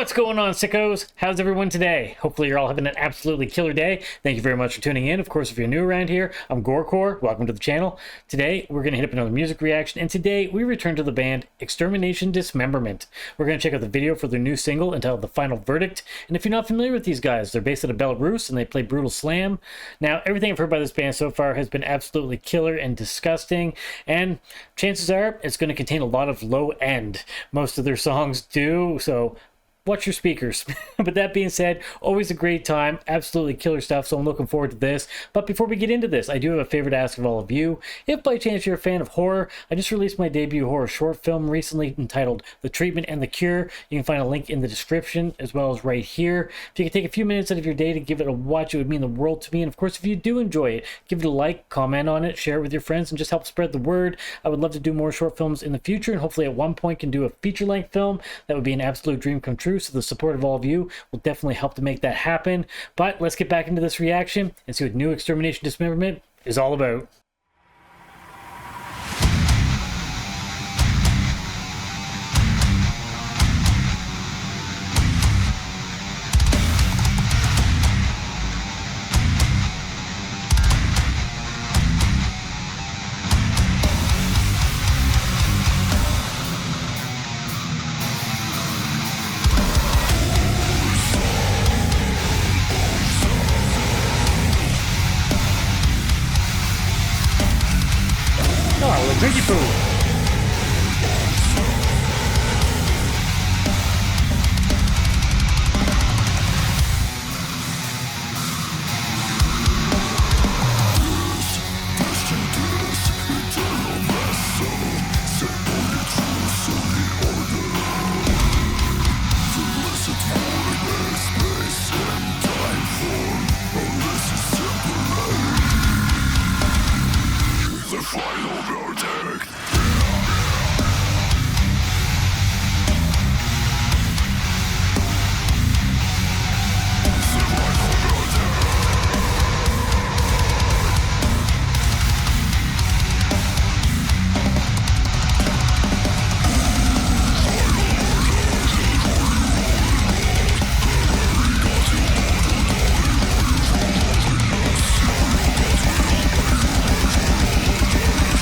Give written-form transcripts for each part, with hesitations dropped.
What's going on, sickos? How's everyone today? Hopefully you're all having an absolutely killer day. Thank you very much for tuning in. Of course, if you're new around here, I'm GoreCore. Welcome to the channel. Today, we're going to hit up another music reaction, and today we return to the band Extermination Dismemberment. We're going to check out the video for their new single entitled The Final Verdict. And if you're not familiar with these guys, they're based out of Belarus, and they play brutal slam. Now, everything I've heard by this band so far has been absolutely killer and disgusting, and chances are it's going to contain a lot of low end. Most of their songs do, so watch your speakers. But that being said, always a great time, absolutely killer stuff, so I'm looking forward to this. But before we get into this, I do have a favor to ask of all of you. If by chance you're a fan of horror, I just released my debut horror short film recently entitled The Treatment and the Cure. You can find a link in the description as well as right here. If you could take a few minutes out of your day to give it a watch, it would mean the world to me. And of course, if you do enjoy it, give it a like, comment on it, share it with your friends, and just help spread the word. I would love to do more short films in the future, and hopefully at one point can do a feature-length film. That would be an absolute dream come true. So the support of all of you will definitely help to make that happen. But let's get back into this reaction and see what new Extermination Dismemberment is all about. Oh, Luigi food.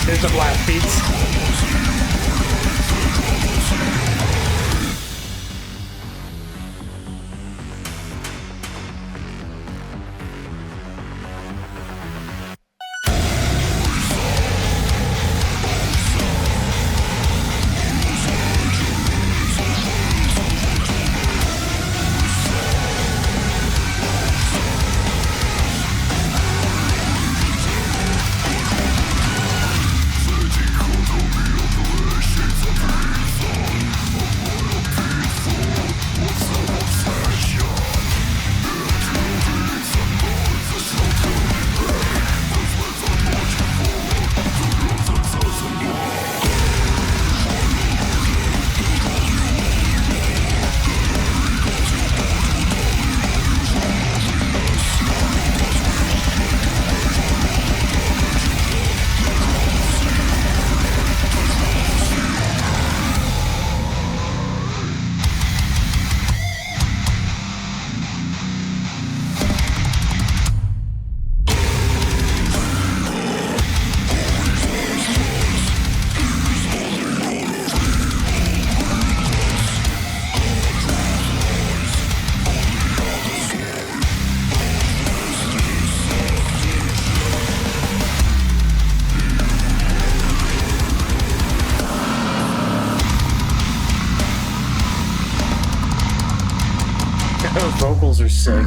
There's the blast beats. Those vocals are sick.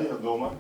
hier дома.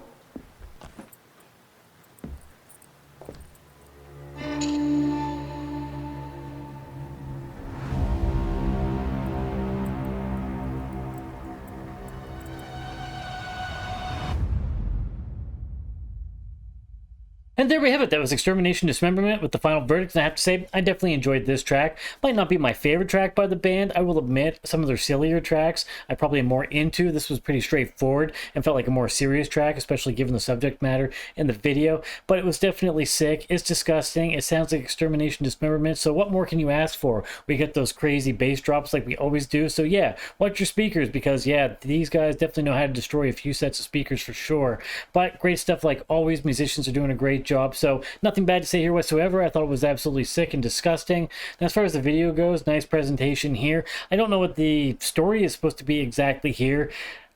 And there we have it. That was Extermination Dismemberment with the final verdict. And I have to say, I definitely enjoyed this track. Might not be my favorite track by the band. I will admit, some of their sillier tracks I probably am more into. This was pretty straightforward and felt like a more serious track, especially given the subject matter in the video. But it was definitely sick. It's disgusting. It sounds like Extermination Dismemberment. So what more can you ask for? We get those crazy bass drops like we always do. So yeah, watch your speakers because yeah, these guys definitely know how to destroy a few sets of speakers for sure. But great stuff like always. Musicians are doing a great job, so nothing bad to say here whatsoever. I thought it was absolutely sick and disgusting. And as far as the video goes, nice presentation here. I don't know what the story is supposed to be exactly here.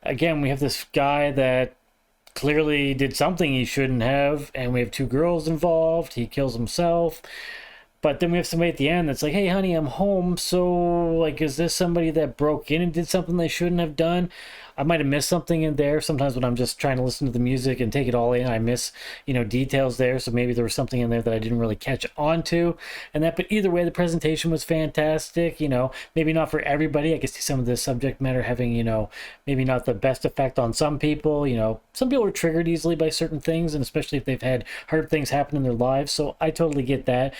Again, we have this guy that clearly did something he shouldn't have, and we have two girls involved. He kills himself. But then we have somebody at the end that's like, hey, honey, I'm home. So, like, is this somebody that broke in and did something they shouldn't have done? I might have missed something in there. Sometimes when I'm just trying to listen to the music and take it all in, I miss, details there. So maybe there was something in there that I didn't really catch on to. But either way, the presentation was fantastic. Maybe not for everybody. I can see some of this subject matter having, maybe not the best effect on some people. Some people are triggered easily by certain things, and especially if they've had hard things happen in their lives. So I totally get that.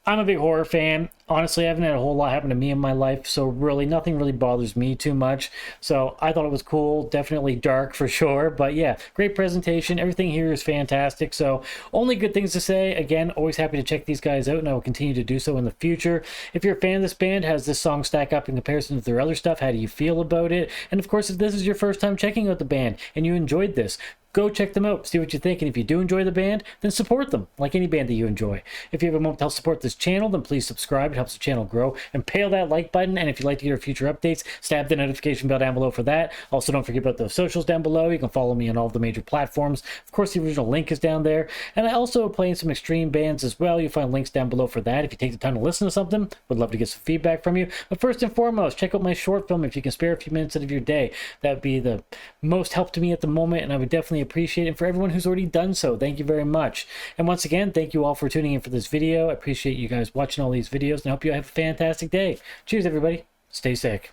I'm a big horror fan. Honestly, I haven't had a whole lot happen to me in my life, so really nothing really bothers me too much. So I thought it was cool, definitely dark for sure, but yeah, great presentation. Everything here is fantastic, so only good things to say. Again, always happy to check these guys out, and I will continue to do so in the future. If you're a fan of this band, how does this song stack up in comparison to their other stuff? How do you feel about it? And of course, if this is your first time checking out the band and you enjoyed this, go check them out, see what you think, and if you do enjoy the band, then support them, like any band that you enjoy. If you have a moment to help support this channel, then please subscribe. It helps the channel grow. And pale that like button, and if you'd like to get our future updates, stab the notification bell down below for that. Also, don't forget about those socials down below. You can follow me on all of the major platforms. Of course, the original link is down there. And I also play in some extreme bands as well. You'll find links down below for that. If you take the time to listen to something, would love to get some feedback from you. But first and foremost, check out my short film if you can spare a few minutes out of your day. That would be the most help to me at the moment, and I would definitely appreciate it. And for everyone who's already done so, thank you very much. And once again, thank you all for tuning in for this video. I appreciate you guys watching all these videos, and I hope you have a fantastic day. Cheers, everybody. Stay sick.